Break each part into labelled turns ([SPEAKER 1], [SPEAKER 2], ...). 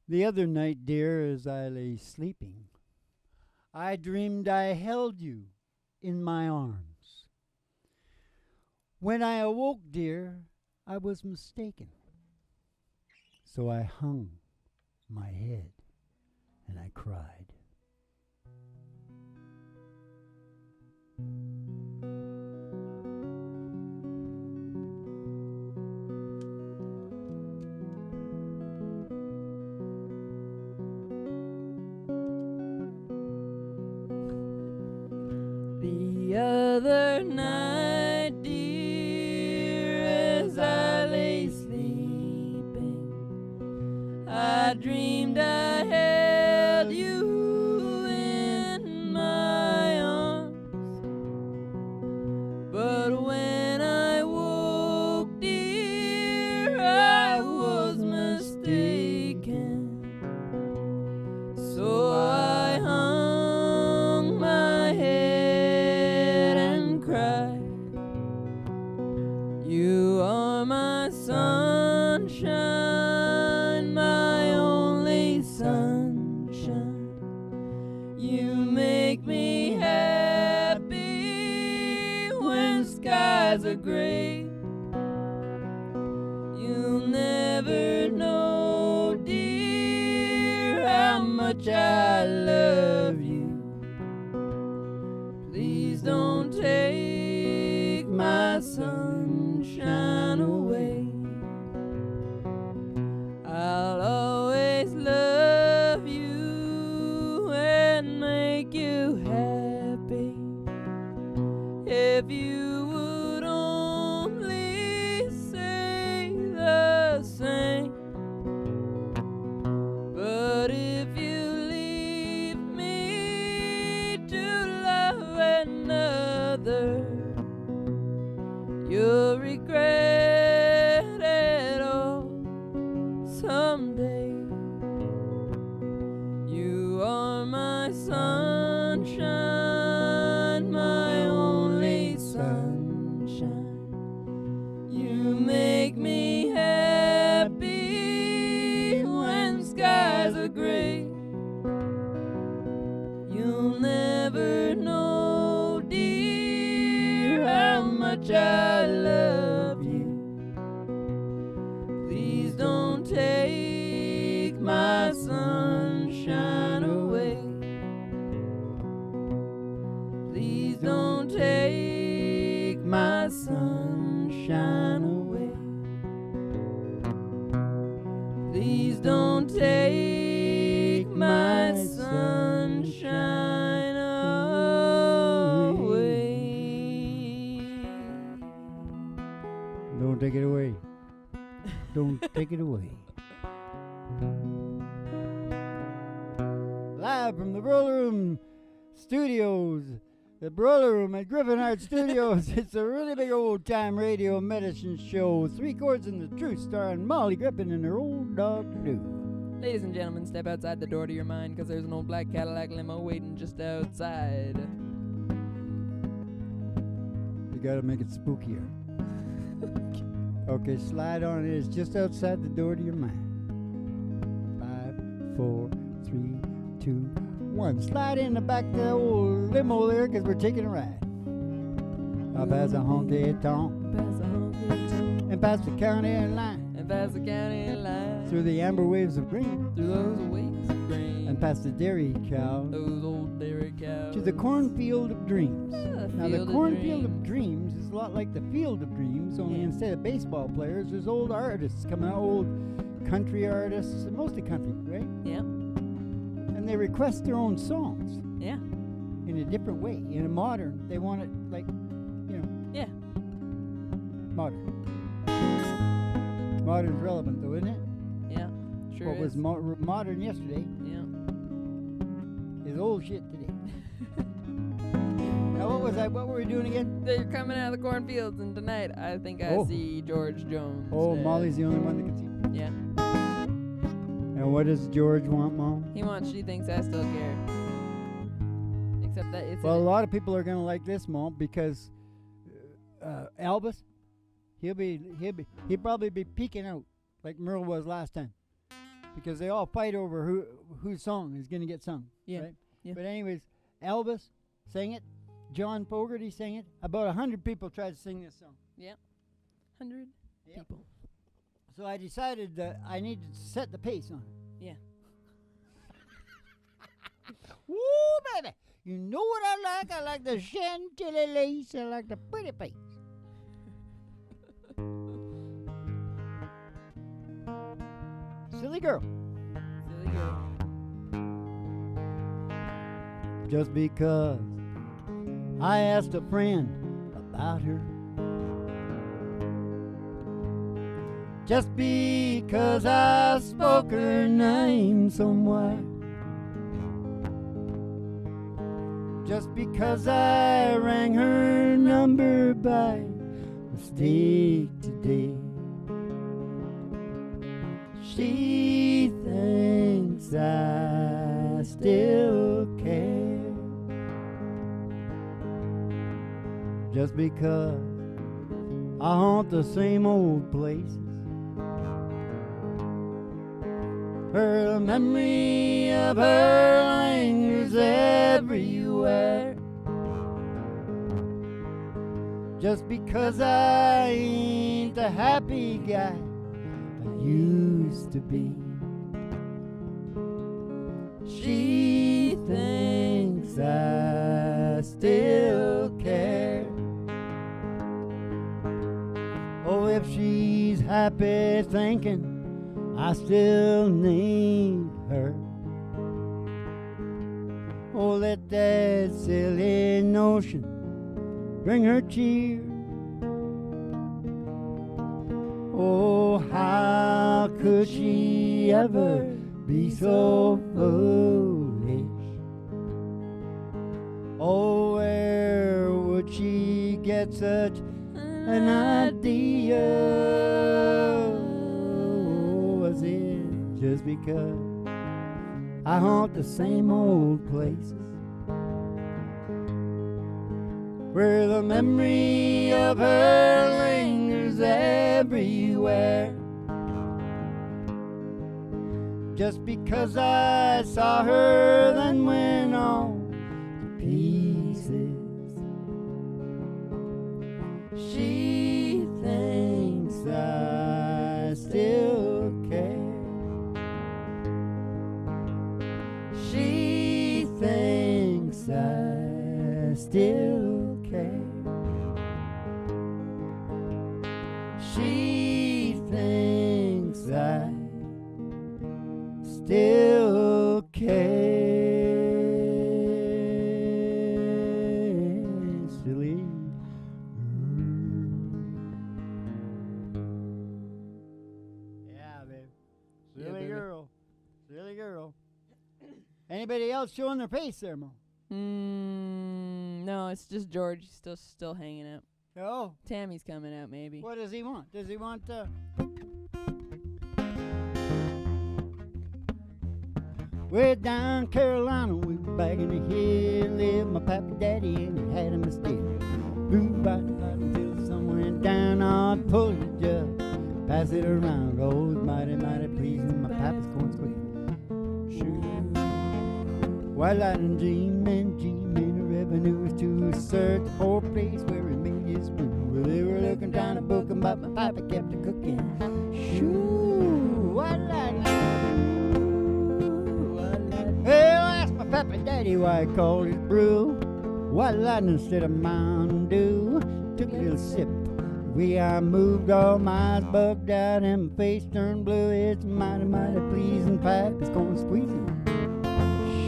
[SPEAKER 1] The other night, dear, as I lay sleeping, I dreamed I held you in my arms. When I awoke, dear, I was mistaken. So I hung my head and I cried.
[SPEAKER 2] The other night, dear, as I lay sleeping, I dreamed I held you in my arms. But when I woke, dear, I was mistaken. So I hung my head and cried. You are my sunshine, my only sunshine. You make me happy when skies are gray. You'll never know, dear, how much I love you. Please don't take my sunshine away. I'll always love you and make you happy. If you would only say the same. But if you leave me to love another, you'll regret it all someday. You are my sunshine, my only sunshine. You make me happy when skies are gray. You'll never know, dear, how much I love you. Please don't take my sunshine away. Please don't take my sunshine away. Please don't take my sunshine away.
[SPEAKER 1] Don't take it away. Don't take it away. Live from the Broiler Room Studios, the Broiler Room at Griffin Art Studios. It's a really big old time radio medicine show. 3 Chords and the Truth, starring Molly Griffin and her old dog Lou.
[SPEAKER 2] Ladies and gentlemen, step outside the door to your mind, because there's an old black Cadillac limo waiting just outside.
[SPEAKER 1] You gotta make it spookier. Okay, slide on it. It's just outside the door to your mind. 5, 4, 3, 2, 1. Slide in the back of the old limo there, because we're taking a ride. Up as a honky tonk and past the county line.
[SPEAKER 2] And past the county line.
[SPEAKER 1] Through the amber waves of green.
[SPEAKER 2] Through those waves of green.
[SPEAKER 1] And past the dairy cow.
[SPEAKER 2] Those old dairy cows.
[SPEAKER 1] To the cornfield of dreams. Now the
[SPEAKER 2] Field of
[SPEAKER 1] cornfield of
[SPEAKER 2] dreams.
[SPEAKER 1] dreams is a lot like the field of dreams, only instead of baseball players, there's old artists coming out, old country artists, mostly country, right?
[SPEAKER 2] Yeah.
[SPEAKER 1] And they request their own songs
[SPEAKER 2] Yeah.
[SPEAKER 1] in a different way, in a modern. They want it like,
[SPEAKER 2] Yeah.
[SPEAKER 1] modern. Modern's relevant though, isn't it?
[SPEAKER 2] Yeah. Sure
[SPEAKER 1] What
[SPEAKER 2] is.
[SPEAKER 1] was modern yesterday
[SPEAKER 2] Yeah.
[SPEAKER 1] is old shit today. Now what were we doing again?
[SPEAKER 2] They're coming out of the cornfields, and tonight I think I
[SPEAKER 1] Oh.
[SPEAKER 2] see George Jones.
[SPEAKER 1] Oh, Molly's the only one that can see.
[SPEAKER 2] Yeah.
[SPEAKER 1] And what does George want, Mom?
[SPEAKER 2] He wants She Thinks I Still Care. Except that it's
[SPEAKER 1] Well, a lot of people are gonna like this, Mom, because Elvis, he'll probably be peeking out like Merle was last time. because they all fight over whose song is going to get sung.
[SPEAKER 2] Yeah.
[SPEAKER 1] Right?
[SPEAKER 2] Yeah.
[SPEAKER 1] But anyways, Elvis sang it. John Fogerty sang it. About 100 people tried to sing this song.
[SPEAKER 2] 100
[SPEAKER 1] Yep.
[SPEAKER 2] people.
[SPEAKER 1] So I decided that I needed to set the pace on it.
[SPEAKER 2] Yeah.
[SPEAKER 1] Woo, baby! You know what I like? I like the chantilly lace. I like the pretty face. Silly girl.
[SPEAKER 2] Silly girl.
[SPEAKER 1] Just because I asked a friend about her. Just because I spoke her name somewhere. Just because I rang her number by mistake today. She thinks I still care. Just because I haunt the same old places. Her memory of her lingers everywhere. Just because I ain't the happy guy I used to be. She thinks I still care. Oh, if she's happy thinking I still need her. Oh, let that silly notion bring her cheer. Oh, how could she ever be so foolish? Oh, where would she get such an idea? Was it just because I haunt the same old places where the memory of her lingers everywhere? Just because I saw her then went on to pieces. She thinks I still care. She thinks I still care. She thinks I still care. Silly. Yeah, babe. Silly
[SPEAKER 2] baby.
[SPEAKER 1] girl. Silly girl. Anybody else showing their face there, Mo?
[SPEAKER 2] No, it's just George. He's still hanging out.
[SPEAKER 1] Oh,
[SPEAKER 2] Tammy's coming out, maybe.
[SPEAKER 1] what does he want? Does he want way down Carolina, we were back in the hill, lived my pappy daddy and he had a mistake. Moved by until someone went down, I'd pull it just, pass it around. Oh, it's mighty, mighty pleasing, my pappy's going squeak. Shoot. White lightning G-man, the revenue was to search for a place where he made his room. Well, they were looking down the book, but my pappy kept it cooking. Shoo, white lightning. Well, I asked my pappy daddy why he called his brew white lightning instead of Mountain Dew. Took a little sip. We I moved, all my eyes bugged out and my face turned blue. It's mighty, mighty pleasing pipe. It's going squeezing.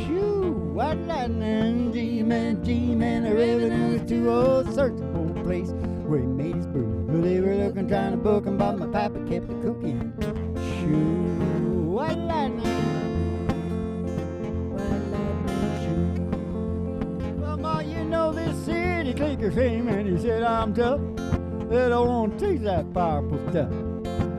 [SPEAKER 1] Shoo, white lightning, G-man, the revenue is too old. Searching for a place where he made his brew. Well, they were looking, trying to book him, but my pappy kept it cooking. Shoo, white lightning. You know this city clinker fame, and he said I'm tough. They don't want to taste that powerful stuff.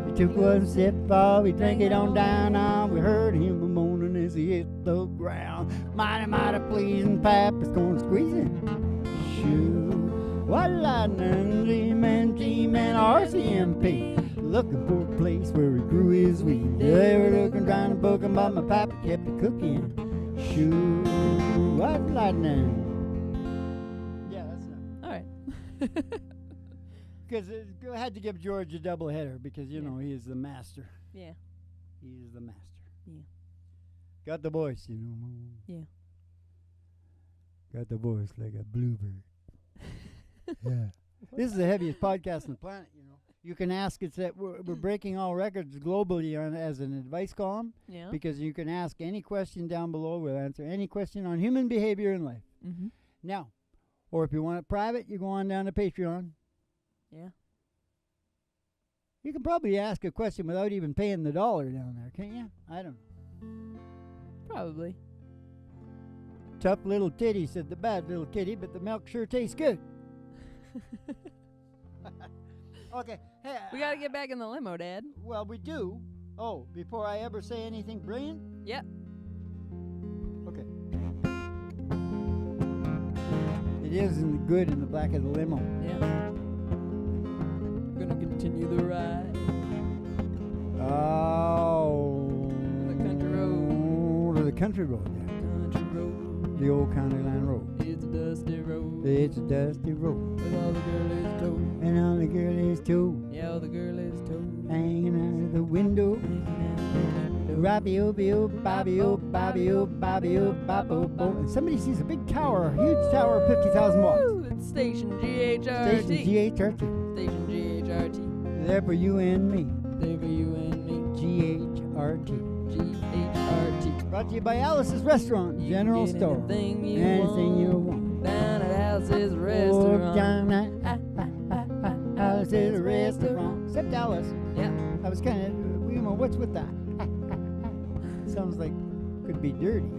[SPEAKER 1] He took one sip off, he drank it on down. We heard him a moaning as he hit the ground. Mighty, mighty pleasing pap is going squeezing. Shoo, white lightning, G-man, RCMP. looking for a place where he grew his weed. They were looking, trying to book him, but my papa kept it cooking. Shoot, what lightning? Yeah, that's enough.
[SPEAKER 2] All right.
[SPEAKER 1] Because I had to give George a double header because, you know, he is the master.
[SPEAKER 2] Yeah.
[SPEAKER 1] He is the master.
[SPEAKER 2] Yeah.
[SPEAKER 1] Got the voice, you know.
[SPEAKER 2] Yeah.
[SPEAKER 1] Got the voice like a bluebird. Yeah. This is the heaviest podcast on the planet, you know. You can ask, it's that we're breaking all records globally as an advice column.
[SPEAKER 2] Yeah.
[SPEAKER 1] Because you can ask any question down below. We'll answer any question on human behavior in life.
[SPEAKER 2] Mm-hmm.
[SPEAKER 1] Now, or if you want it private, you go on down to Patreon.
[SPEAKER 2] Yeah.
[SPEAKER 1] You can probably ask a question without even paying the $1 down there, can't you? I don't know.
[SPEAKER 2] Probably.
[SPEAKER 1] Tough little titty, said the bad little kitty, but the milk sure tastes good. Okay. Hey,
[SPEAKER 2] We got to get back in the limo, Dad.
[SPEAKER 1] well, we do. Oh, before I ever say anything brilliant?
[SPEAKER 2] Yep.
[SPEAKER 1] Okay. It isn't good in the back of the limo.
[SPEAKER 2] Yeah. Gonna continue the ride.
[SPEAKER 1] Oh.
[SPEAKER 2] The country road.
[SPEAKER 1] To the country road, yeah.
[SPEAKER 2] Country road.
[SPEAKER 1] The old county line road.
[SPEAKER 2] It's a dusty road.
[SPEAKER 1] It's a dusty road.
[SPEAKER 2] With all the girlies too.
[SPEAKER 1] And all the girlies too.
[SPEAKER 2] Yeah, all the girlies too.
[SPEAKER 1] Hanging out of the window. Robbie-o-bie-o, Bobby-o, Bobby-o, Bobby-o, Bop-o-bo. And somebody sees a big tower, a huge tower of 50,000 watts.
[SPEAKER 2] Woo, it's Station GHRT.
[SPEAKER 1] Station GHRT.
[SPEAKER 2] Station GHRT.
[SPEAKER 1] There for you and me.
[SPEAKER 2] There for you and me.
[SPEAKER 1] GHRT.
[SPEAKER 2] GHRT.
[SPEAKER 1] Brought to you by Alice's Restaurant,
[SPEAKER 2] You
[SPEAKER 1] General
[SPEAKER 2] can get
[SPEAKER 1] Store.
[SPEAKER 2] Anything you
[SPEAKER 1] Anything
[SPEAKER 2] want.
[SPEAKER 1] you want.
[SPEAKER 2] Down at Alice's
[SPEAKER 1] Oh,
[SPEAKER 2] Restaurant.
[SPEAKER 1] down at Alice's Restaurant. Except Alice.
[SPEAKER 2] Yep.
[SPEAKER 1] I was kind of, you know, what's with that? Sounds like could be dirty.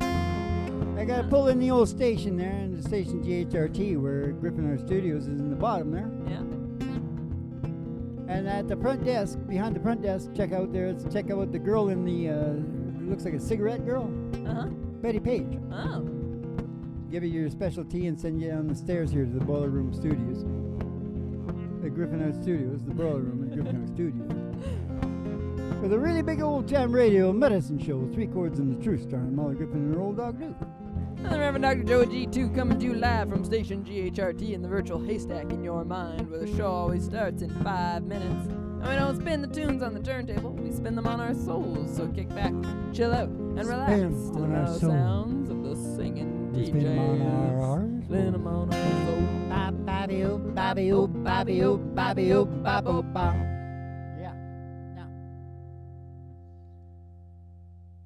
[SPEAKER 1] I got to pull in the old station there, and the station GHRT, where Griffin Art Studios is in the bottom there.
[SPEAKER 2] Yeah.
[SPEAKER 1] And at the front desk, behind the front desk, check out the girl in the, looks like a cigarette girl,
[SPEAKER 2] Uh-huh.
[SPEAKER 1] Betty Page.
[SPEAKER 2] Oh.
[SPEAKER 1] Give you your special tea and send you down the stairs here to the Boiler Room Studios. The Griffin Art Studios, the Boiler Room at Griffin Art Studios. With a really big old-time radio medicine show, 3 Chords and the Truth, starring Molly Griffin and her old dog Duke.
[SPEAKER 2] And the Reverend Dr. Joe G2 coming to you live from Station GHRT in the virtual haystack in your mind, where the show always starts in 5 minutes. And we don't spin the tunes on the turntable, we spin them on our souls. So kick back, chill out, and relax
[SPEAKER 1] Spin
[SPEAKER 2] to the
[SPEAKER 1] on our
[SPEAKER 2] loud
[SPEAKER 1] soul.
[SPEAKER 2] sounds of the singing
[SPEAKER 1] We
[SPEAKER 2] DJs.
[SPEAKER 1] spin 'em on our
[SPEAKER 2] Spin 'em on our soul.
[SPEAKER 1] Bobby-o, Bobby-o, Bobby-o, Bobby-o, Bop-o-bop. Yeah. Now,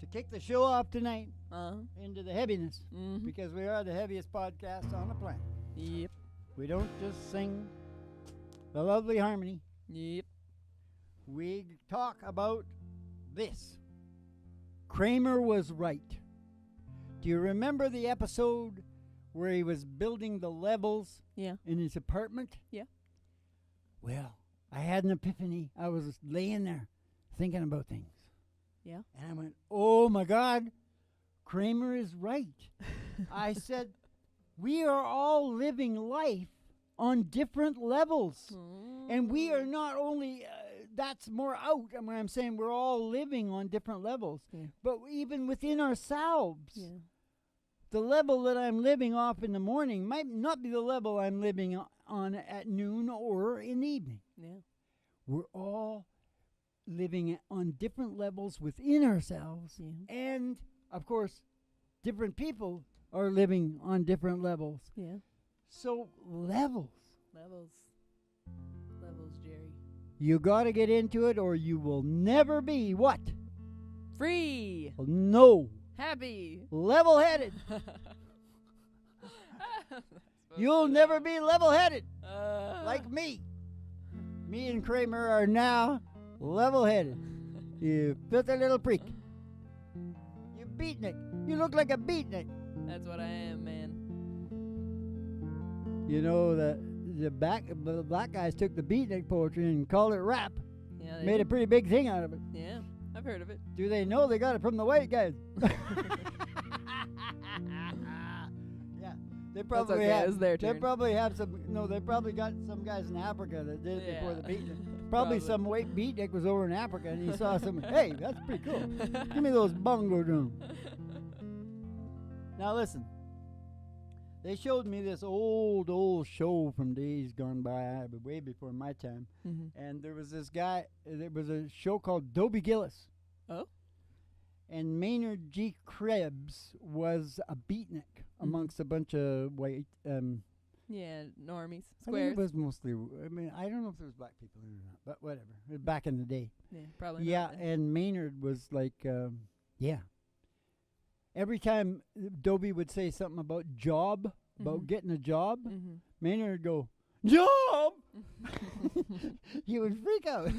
[SPEAKER 1] to kick the show off tonight
[SPEAKER 2] Uh-huh.
[SPEAKER 1] into the heaviness,
[SPEAKER 2] Mm-hmm.
[SPEAKER 1] because we are the heaviest podcast on the planet.
[SPEAKER 2] Yep.
[SPEAKER 1] We don't just sing the lovely harmony.
[SPEAKER 2] Yep.
[SPEAKER 1] We talk about this. Kramer was right. Do you remember the episode where he was building the levels
[SPEAKER 2] Yeah.
[SPEAKER 1] in his apartment?
[SPEAKER 2] Yeah.
[SPEAKER 1] Well, I had an epiphany. I was laying there thinking about things.
[SPEAKER 2] Yeah.
[SPEAKER 1] And I went, oh my God, Kramer is right. I said, we are all living life on different levels. And we are not only, that's more out. I mean, I'm saying we're all living on different levels.
[SPEAKER 2] Yeah.
[SPEAKER 1] But even within ourselves,
[SPEAKER 2] Yeah.
[SPEAKER 1] the level that I'm living off in the morning might not be the level I'm living on at noon or in the evening.
[SPEAKER 2] Yeah.
[SPEAKER 1] We're all living on different levels within ourselves.
[SPEAKER 2] Yeah.
[SPEAKER 1] And, of course, different people are living on different levels.
[SPEAKER 2] Yeah.
[SPEAKER 1] So, levels.
[SPEAKER 2] Levels. Levels, Jerry.
[SPEAKER 1] You got to get into it or you will never be what?
[SPEAKER 2] Free.
[SPEAKER 1] No.
[SPEAKER 2] Happy.
[SPEAKER 1] Level-headed. You'll never be level-headed like me. Me and Kramer are now level-headed. You filthy little freak. You beatnik. You look like a beatnik.
[SPEAKER 2] That's what I am, man.
[SPEAKER 1] You know, the black guys took the beatnik poetry and called it rap.
[SPEAKER 2] Yeah.
[SPEAKER 1] Made a pretty big thing out of it.
[SPEAKER 2] Yeah. I've heard of it.
[SPEAKER 1] Do they know they got it from the white guys? Yeah, they probably
[SPEAKER 2] okay,
[SPEAKER 1] have.
[SPEAKER 2] it's their
[SPEAKER 1] They
[SPEAKER 2] turn.
[SPEAKER 1] probably have some. No, they probably got some guys in Africa that did it before the beatnik. Probably some white beatnik was over in Africa and he saw some. Hey, that's pretty cool. Give me those bongo drums. Now listen. They showed me this old show from days gone by, way before my time.
[SPEAKER 2] Mm-hmm.
[SPEAKER 1] And there was this guy. There was a show called Dobie Gillis.
[SPEAKER 2] Oh.
[SPEAKER 1] And Maynard G. Krebs was a beatnik amongst a bunch of white.
[SPEAKER 2] Yeah, normies.
[SPEAKER 1] I think it was mostly. I mean, I don't know if there was black people in it or not, but whatever. It was back in the day.
[SPEAKER 2] Yeah, probably.
[SPEAKER 1] Yeah,
[SPEAKER 2] not then.
[SPEAKER 1] and Maynard was like, yeah. Every time Dobie would say something about job, about getting a job, Maynard would go, job! He would freak out.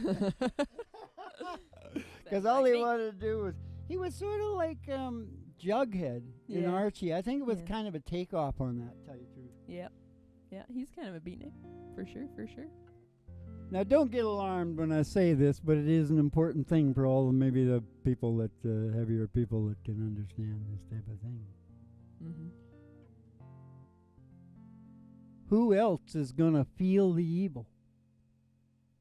[SPEAKER 1] Because all he wanted to do was, he was sort of like Jughead in Archie. I think it was kind of a takeoff on that, to tell you the truth.
[SPEAKER 2] Yeah. Yeah, he's kind of a beatnik. For sure, for sure.
[SPEAKER 1] Now, don't get alarmed when I say this, but it is an important thing for all maybe the people that, heavier people that can understand this type of thing.
[SPEAKER 2] Mm-hmm.
[SPEAKER 1] Who else is going to feel the evil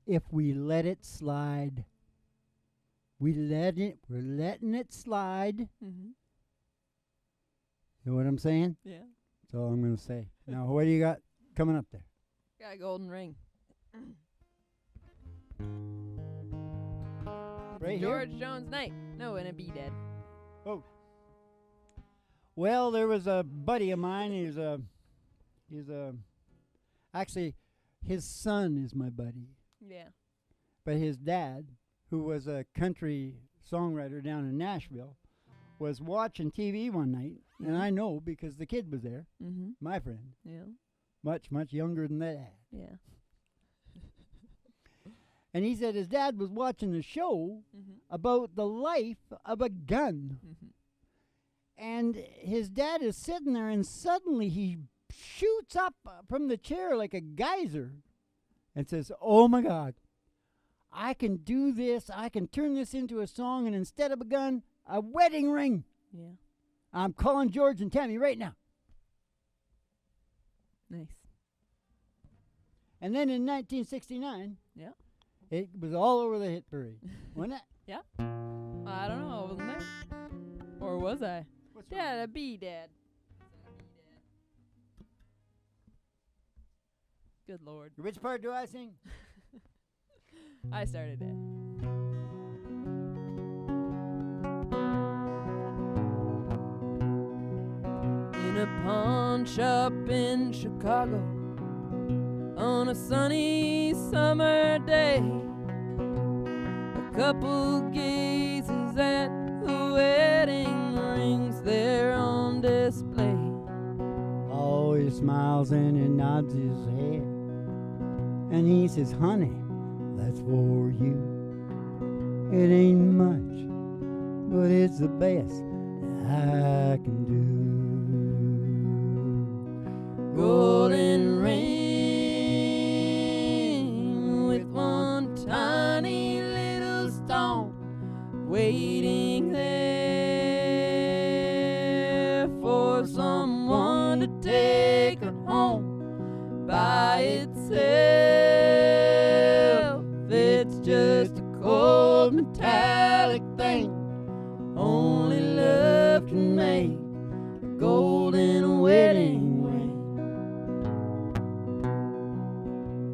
[SPEAKER 1] if we let it slide? We're letting it slide.
[SPEAKER 2] Mm-hmm.
[SPEAKER 1] You know what I'm saying?
[SPEAKER 2] Yeah.
[SPEAKER 1] That's all I'm going to say. Now, what do you got coming up there?
[SPEAKER 2] Got a golden ring.
[SPEAKER 1] Right
[SPEAKER 2] George
[SPEAKER 1] here?
[SPEAKER 2] Jones Night. No, and a Be Dead.
[SPEAKER 1] Oh. Well, there was a buddy of mine. Actually, his son is my buddy.
[SPEAKER 2] Yeah.
[SPEAKER 1] But his dad, who was a country songwriter down in Nashville, was watching TV one night, and I know because the kid was there, my friend.
[SPEAKER 2] Yeah.
[SPEAKER 1] Much, much younger than that.
[SPEAKER 2] Yeah.
[SPEAKER 1] And he said his dad was watching a show about the life of a gun. And his dad is sitting there, and suddenly he shoots up from the chair like a geyser and says, oh, my God, I can do this. I can turn this into a song, and instead of a gun, a wedding ring.
[SPEAKER 2] Yeah.
[SPEAKER 1] I'm calling George and Tammy right now.
[SPEAKER 2] Nice.
[SPEAKER 1] And then in 1969,
[SPEAKER 2] yeah,
[SPEAKER 1] it was all over the hit parade, wasn't it?
[SPEAKER 2] Yeah. I don't know. I wasn't there. Or was I? Dad, a Be Dead. Good Lord.
[SPEAKER 1] Which part do I sing?
[SPEAKER 2] I started it. In a pawn shop in Chicago on a sunny summer day, a couple gazes at the wedding rings there on display. Oh, he smiles and he nods his head, and he says, honey, that's for you. It ain't much, but it's the best I can do. Golden ring with one tiny little stone waiting there for someone to take her home by itself. It's just a cold metallic thing only love can make a golden wedding ring.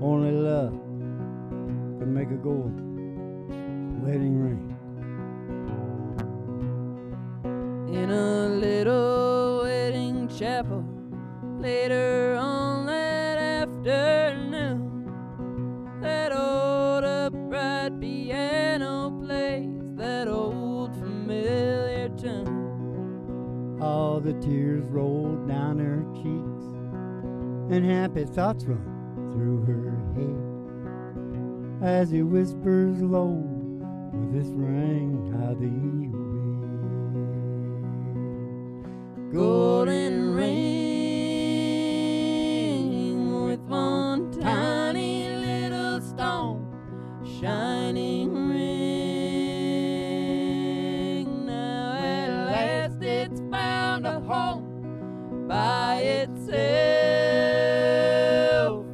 [SPEAKER 2] Only love can make a gold wedding ring. In a little wedding chapel later on that afternoon, that old upright piano plays that old familiar tune. All the tears rolled down her cheeks, and happy thoughts run through her head as he whispers low, with this ring I thee wed. Golden ring with one tiny little stone, shining ring. Now at last it's found a home by itself.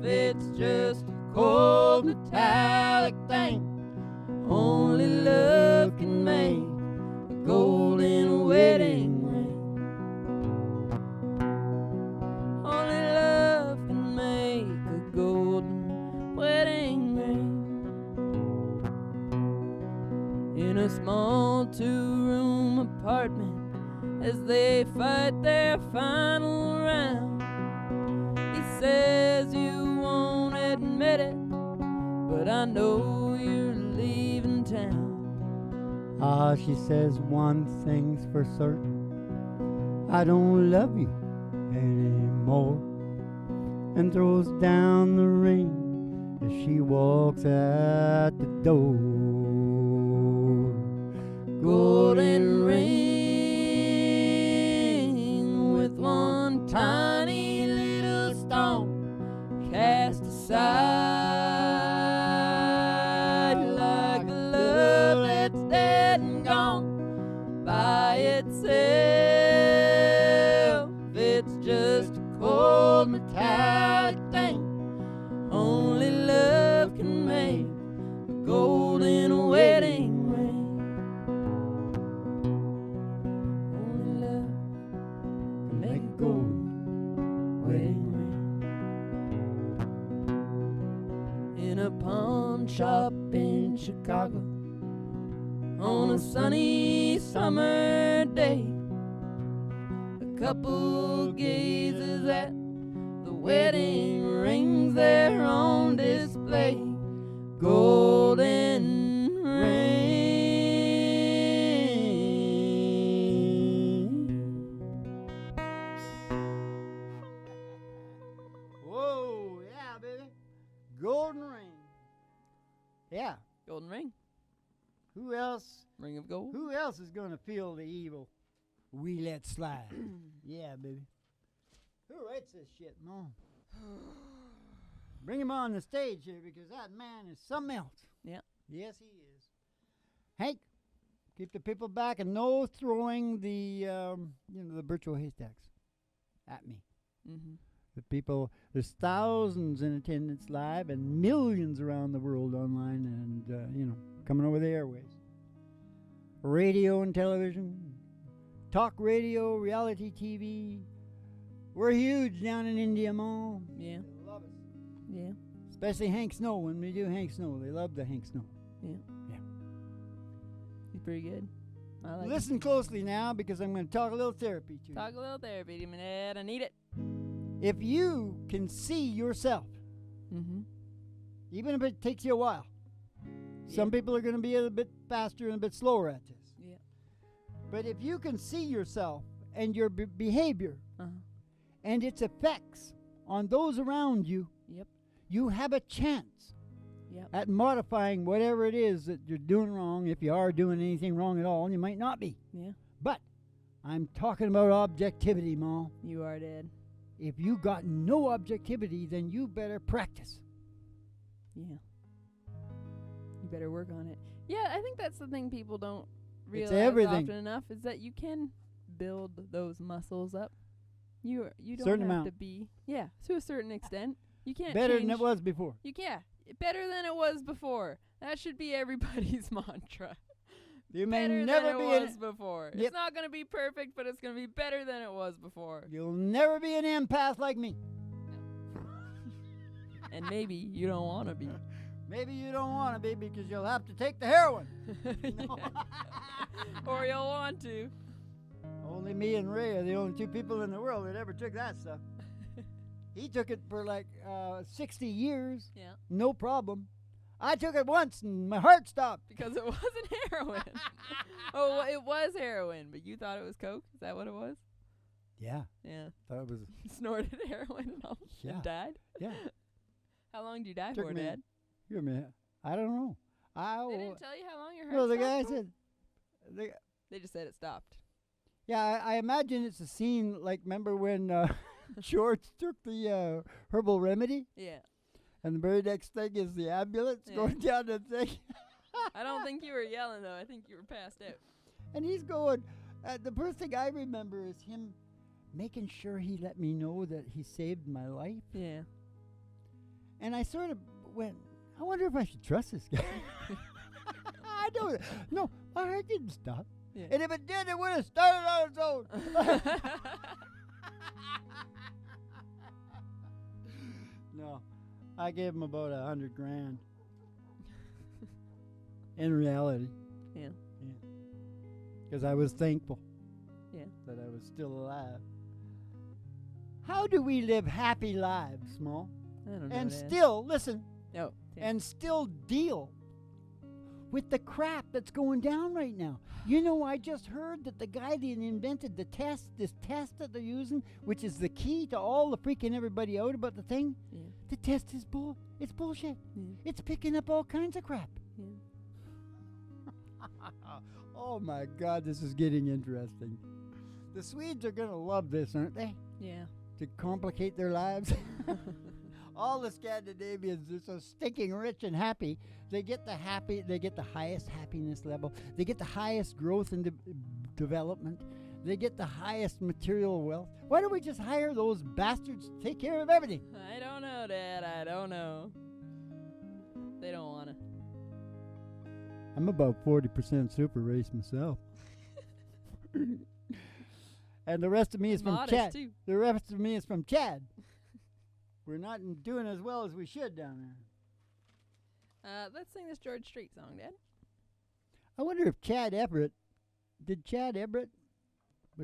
[SPEAKER 2] It's just a cold metallic thing bedroom apartment as they fight their final round. He says you won't admit it, but I know you're leaving town.
[SPEAKER 1] Ah, she says one thing's for certain, I don't love you anymore, and throws down the ring as she walks out the door. Golden ring with one tiny little stone cast aside, like the love that's dead and gone by itself. It's just a cold metallic thing only love can make, a golden wedding ring. Only love can make a golden wedding ring. In a pawn shop in Chicago on a sunny summer day, a couple gazes at the wedding rings there on display. Golden ring. Whoa, yeah, baby. Golden ring. Yeah.
[SPEAKER 2] Golden ring.
[SPEAKER 1] Who else?
[SPEAKER 2] Ring of gold.
[SPEAKER 1] Who else is gonna feel the evil we let slide? Yeah, baby. Who writes this shit, Mom? Bring him on the stage here, because that man is something else.
[SPEAKER 2] Yeah.
[SPEAKER 1] Yes, he is. Hank, keep the people back, and no throwing the the virtual haystacks at me.
[SPEAKER 2] Mm-hmm.
[SPEAKER 1] The people, there's thousands in attendance live and millions around the world online, and coming over the airways. Radio and television, talk radio, reality TV. We're huge down in India, Mom.
[SPEAKER 2] Yeah.
[SPEAKER 1] They love us.
[SPEAKER 2] Yeah.
[SPEAKER 1] Especially Hank Snow. When we do Hank Snow, they love the Hank Snow.
[SPEAKER 2] Yeah.
[SPEAKER 1] Yeah.
[SPEAKER 2] He's pretty good. I like
[SPEAKER 1] Listen closely now, because I'm going to talk a little therapy to you.
[SPEAKER 2] Talk a little therapy to me, Dad. I need it.
[SPEAKER 1] If you can see yourself,
[SPEAKER 2] Mm-hmm.
[SPEAKER 1] even if it takes you a while, some people are going to be a bit faster and a bit slower at this.
[SPEAKER 2] Yeah.
[SPEAKER 1] But if you can see yourself and your behavior
[SPEAKER 2] Uh-huh.
[SPEAKER 1] and its effects on those around you,
[SPEAKER 2] Yep.
[SPEAKER 1] you have a chance
[SPEAKER 2] Yep.
[SPEAKER 1] at modifying whatever it is that you're doing wrong. If you are doing anything wrong at all, and you might not be.
[SPEAKER 2] Yeah.
[SPEAKER 1] But I'm talking about objectivity, Mom.
[SPEAKER 2] You are, Dad.
[SPEAKER 1] If you got no objectivity, then you better practice.
[SPEAKER 2] Yeah. You better work on it. Yeah, I think that's the thing people don't realize
[SPEAKER 1] everything.
[SPEAKER 2] often enough, is that you can build those muscles up. You don't
[SPEAKER 1] Certain
[SPEAKER 2] have
[SPEAKER 1] amount.
[SPEAKER 2] to be, to a certain extent. You can't
[SPEAKER 1] Better
[SPEAKER 2] change.
[SPEAKER 1] than it was before.
[SPEAKER 2] You can't. Better than it was before. That should be everybody's mantra.
[SPEAKER 1] You may
[SPEAKER 2] Better
[SPEAKER 1] never
[SPEAKER 2] than
[SPEAKER 1] be
[SPEAKER 2] it was before.
[SPEAKER 1] Yep.
[SPEAKER 2] It's not going to be perfect, but it's going to be better than it was before.
[SPEAKER 1] You'll never be an empath like me.
[SPEAKER 2] And maybe you don't want to be.
[SPEAKER 1] Maybe you don't want to be, because you'll have to take the heroin.
[SPEAKER 2] Or you'll want to.
[SPEAKER 1] Only me and Ray are the only two people in the world that ever took that stuff. He took it for like 60 years.
[SPEAKER 2] Yeah.
[SPEAKER 1] No problem. I took it once and my heart stopped.
[SPEAKER 2] Because it wasn't heroin. Oh, it was heroin, but you thought it was coke? Is that what it was?
[SPEAKER 1] Yeah.
[SPEAKER 2] Yeah.
[SPEAKER 1] Thought it was.
[SPEAKER 2] Snorted heroin and all.
[SPEAKER 1] Yeah.
[SPEAKER 2] And died?
[SPEAKER 1] Yeah.
[SPEAKER 2] How long did you die
[SPEAKER 1] Took
[SPEAKER 2] for,
[SPEAKER 1] me-
[SPEAKER 2] Dad?
[SPEAKER 1] You're a minute. I don't know.
[SPEAKER 2] They didn't tell you how long your heart
[SPEAKER 1] No, the
[SPEAKER 2] stopped
[SPEAKER 1] guy
[SPEAKER 2] for?
[SPEAKER 1] said.
[SPEAKER 2] They just said it stopped.
[SPEAKER 1] Yeah, I imagine it's a scene like, remember when Chord took the herbal remedy,
[SPEAKER 2] Yeah.
[SPEAKER 1] and the very next thing is the ambulance
[SPEAKER 2] Yeah.
[SPEAKER 1] going down the thing,
[SPEAKER 2] I don't think you were yelling, though. I think you were passed out.
[SPEAKER 1] and he's going. The first thing I remember is him making sure he let me know that he saved my life,
[SPEAKER 2] Yeah.
[SPEAKER 1] and I sort of went, I wonder if I should trust this guy. I don't. No, my heart didn't stop.
[SPEAKER 2] Yeah.
[SPEAKER 1] And if it did, it would have started on its own. No, I gave him about $100,000. In reality,
[SPEAKER 2] Yeah.
[SPEAKER 1] because I was thankful
[SPEAKER 2] Yeah.
[SPEAKER 1] that I was still alive. How do we live happy lives, Small?
[SPEAKER 2] I don't know.
[SPEAKER 1] And
[SPEAKER 2] Dad.
[SPEAKER 1] still, listen,
[SPEAKER 2] Oh.
[SPEAKER 1] and still deal with the crap that's going down right now. You know, I just heard that the guy that invented this test that they're using, which is the key to all the freaking everybody out about the thing,
[SPEAKER 2] Yeah.
[SPEAKER 1] the test is it's bullshit.
[SPEAKER 2] Yeah.
[SPEAKER 1] It's picking up all kinds of crap.
[SPEAKER 2] Yeah.
[SPEAKER 1] Oh my God, this is getting interesting. The Swedes are going to love this, aren't they?
[SPEAKER 2] Yeah.
[SPEAKER 1] To complicate their lives. All the Scandinavians are so stinking rich and happy. They get the highest happiness level. They get the highest growth and development. They get the highest material wealth. Why don't we just hire those bastards to take care of everything?
[SPEAKER 2] I don't know, Dad. I don't know. They don't want to.
[SPEAKER 1] I'm about 40% super race myself. And the rest of me is from
[SPEAKER 2] Modest,
[SPEAKER 1] Chad.
[SPEAKER 2] too.
[SPEAKER 1] The rest of me is from Chad. We're not doing as well as we should down there.
[SPEAKER 2] Let's sing this George Strait song, Dad.
[SPEAKER 1] I wonder if Chad Everett, was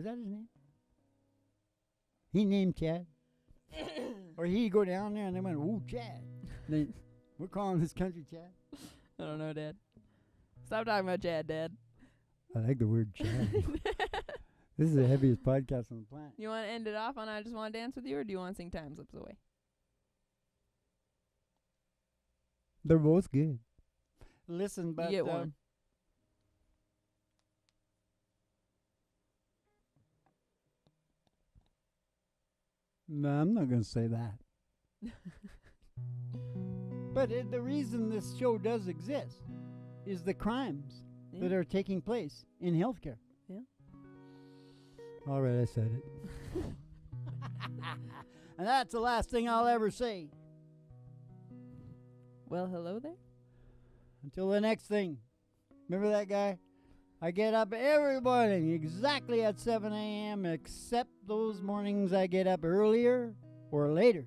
[SPEAKER 1] that his name? He named Chad? Or he go down there and they went, ooh, Chad. We're calling this country Chad?
[SPEAKER 2] I don't know, Dad. Stop talking about Chad, Dad.
[SPEAKER 1] I like the word Chad. This is the heaviest podcast on the planet.
[SPEAKER 2] You want to end it off on I Just Want to Dance With You, or do you want to sing Time Slips Away?
[SPEAKER 1] They're both good. Listen, but
[SPEAKER 2] You get one.
[SPEAKER 1] No, I'm not going to say that. But the reason this show does exist is the crimes that are taking place in healthcare.
[SPEAKER 2] Yeah.
[SPEAKER 1] All right, I said it. And that's the last thing I'll ever say.
[SPEAKER 2] Well, hello there.
[SPEAKER 1] Until the next thing. Remember that guy? I get up every morning exactly at 7 a.m. except those mornings I get up earlier or later.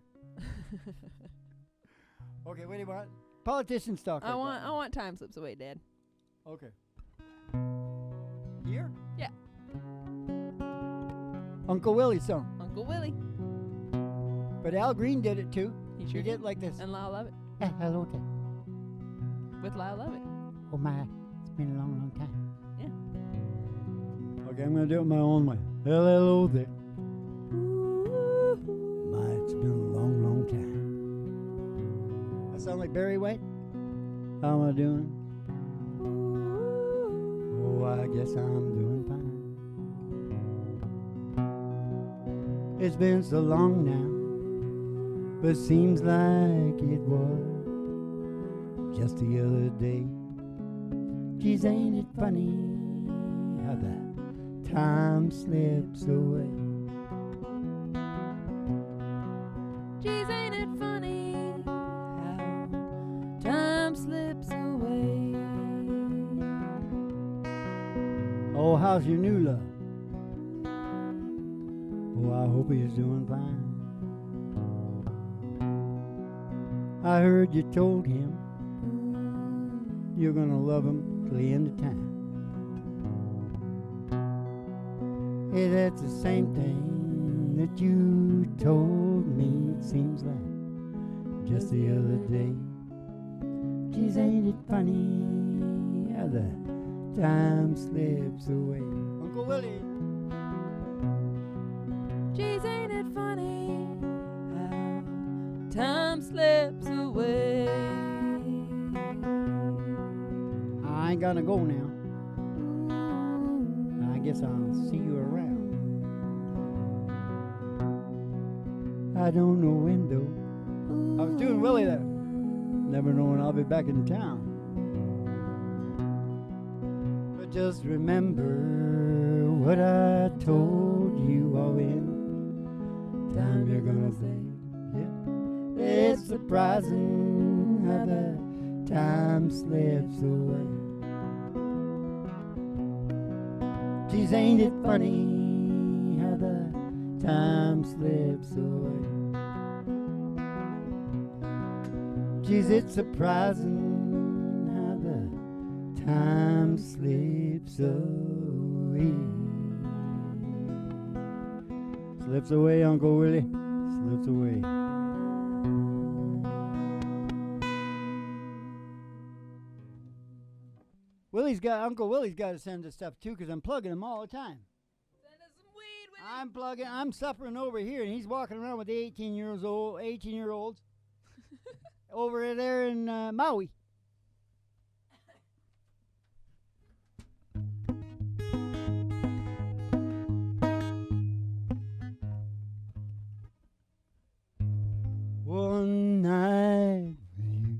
[SPEAKER 1] Okay, what do you want? Politicians talk.
[SPEAKER 2] I want Time Slips Away, Dad.
[SPEAKER 1] Okay. Here?
[SPEAKER 2] Yeah.
[SPEAKER 1] Uncle Willie's song.
[SPEAKER 2] Uncle Willie.
[SPEAKER 1] But Al Green did it too.
[SPEAKER 2] He
[SPEAKER 1] He
[SPEAKER 2] sure
[SPEAKER 1] did it like this.
[SPEAKER 2] And Lyle Lovett.
[SPEAKER 1] Hello there.
[SPEAKER 2] With Lyle Lovett.
[SPEAKER 1] Oh my, it's been a long, long time.
[SPEAKER 2] Yeah.
[SPEAKER 1] Okay, I'm going to do it my own way. Hello there. My, it's been a long, long time. I sound like Barry White? How am I doing? Oh, I guess I'm doing fine. It's been so long now, but seems like it was just the other day. Geez, ain't it funny how the time slips away?
[SPEAKER 2] Geez, ain't it funny how time slips away?
[SPEAKER 1] Oh, how's your new love? Oh, I hope he's doing fine. I heard you told him you're gonna love him till the end of time. Hey, that's the same thing that you told me, it seems like just the other day. Geez, ain't it funny how the time slips away? Uncle Willie.
[SPEAKER 2] Geez, ain't it funny how time slips away?
[SPEAKER 1] I ain't gonna go now. I guess I'll see you around. I don't know when though. I was doing Willie there. Never know when I'll be back in town. But just remember what I told you all in time you're gonna say, yeah. It's surprising how the time slips away. Geez, ain't it funny how the time slips away? Geez, it's surprising how the time slips away. away. Slips away, Uncle Willie, slips away. Uncle Willie's got to send us stuff too, because I'm plugging him all the time.
[SPEAKER 2] Send us some weed, Willie.
[SPEAKER 1] I'm suffering over here, and he's walking around with the 18-year-olds over there in Maui. One night with you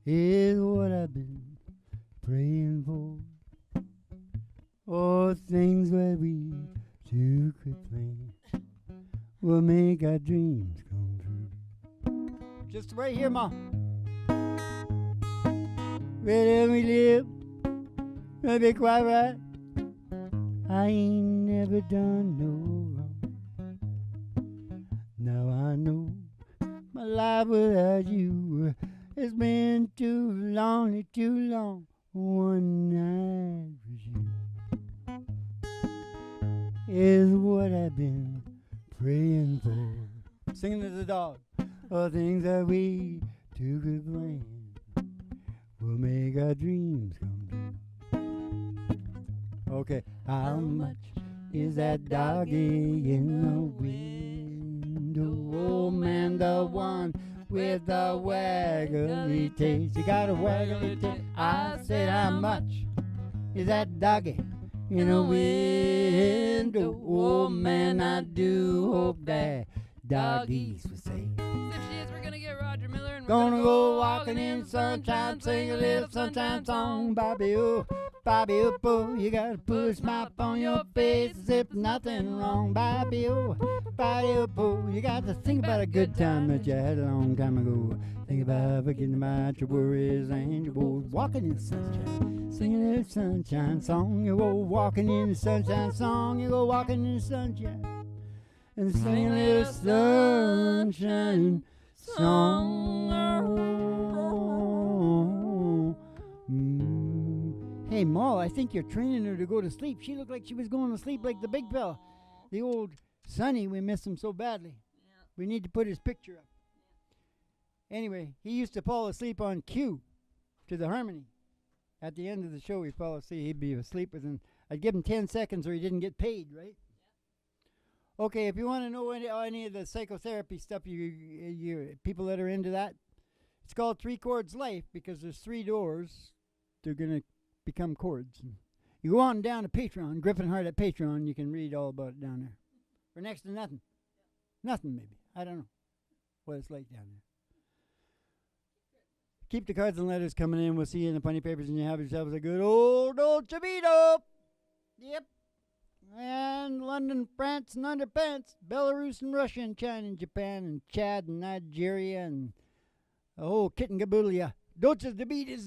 [SPEAKER 1] is what I've been praying for. All things that we two could plan will make our dreams come true. Just right here, Ma. Where we live, that'd be quite right. I ain't never done no wrong. Now I know my life without you has been too lonely, too long. One night with you is what I've been praying for. Singing to the dog. All things that we two could plan will make our dreams come true. Okay, how much is that doggy in the window? Oh man, the one with the waggly tail. You got a waggly tail. I said, how much is that doggy in the window? Oh man, I do hope that doggies will say.
[SPEAKER 2] If she is, we're gonna get Roger Miller and we're
[SPEAKER 1] Gonna go walking in sunshine, sing a little sunshine song. Bobby, oh, oh, you gotta put a smile on your face as if nothing wrong. Bobby, oh, oh, you got to think about a good time that you had a long time ago. Think about forgetting about your worries and your woes. Walking in the sunshine, singing a little sunshine song. You go walking in the sunshine song. You go walking in the sunshine and sing a little sunshine song. Hey, Ma, I think you're training her to go to sleep. She looked like she was going to sleep like the big fella. The old Sonny, we miss him so badly.
[SPEAKER 2] Yeah.
[SPEAKER 1] We need to put his picture up. Anyway, he used to fall asleep on cue to the harmony. At the end of the show, he'd fall asleep. He'd be asleep within, I'd give him 10 seconds or he didn't get paid, right? Yeah. Okay, if you want to know any of the psychotherapy stuff, you people that are into that, it's called 3 Chords Life because there's 3 doors. They're going to become chords. And you go on down to Patreon, Griffin Hart at Patreon, you can read all about it down there. For next to nothing. Nothing, maybe. I don't know what it's like down there. Keep the cards and letters coming in. We'll see you in the funny papers, and you have yourselves a good old Dolce Vita. Yep. And London, France, and underpants. Belarus and Russia and China and Japan and Chad and Nigeria and the whole kit and caboodle. Dolce Vita.